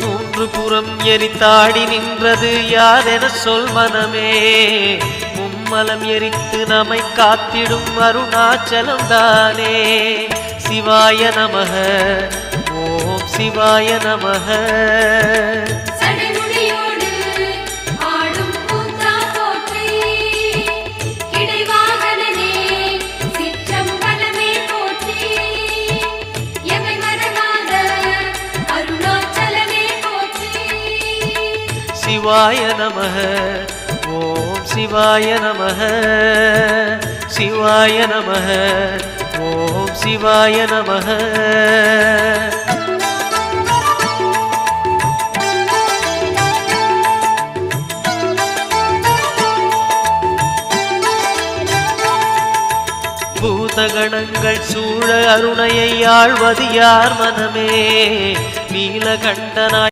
மூன்று புறம் எரித்தாடி நின்றது யாரென சொல் மனமே. மும்மலம் எரித்து நம்மை காத்திடும் அருணாச்சலம் தானே. சிவாய நமக ஓம் சிவாய நமக. சிவாய நமக ஓம் சிவாய நமக. சிவாய நமக ஓம் சிவாய நமக. பூதகணங்கள் சூழ அருணையை ஆழ்வது யார் மனமே. நீலகண்டனாய்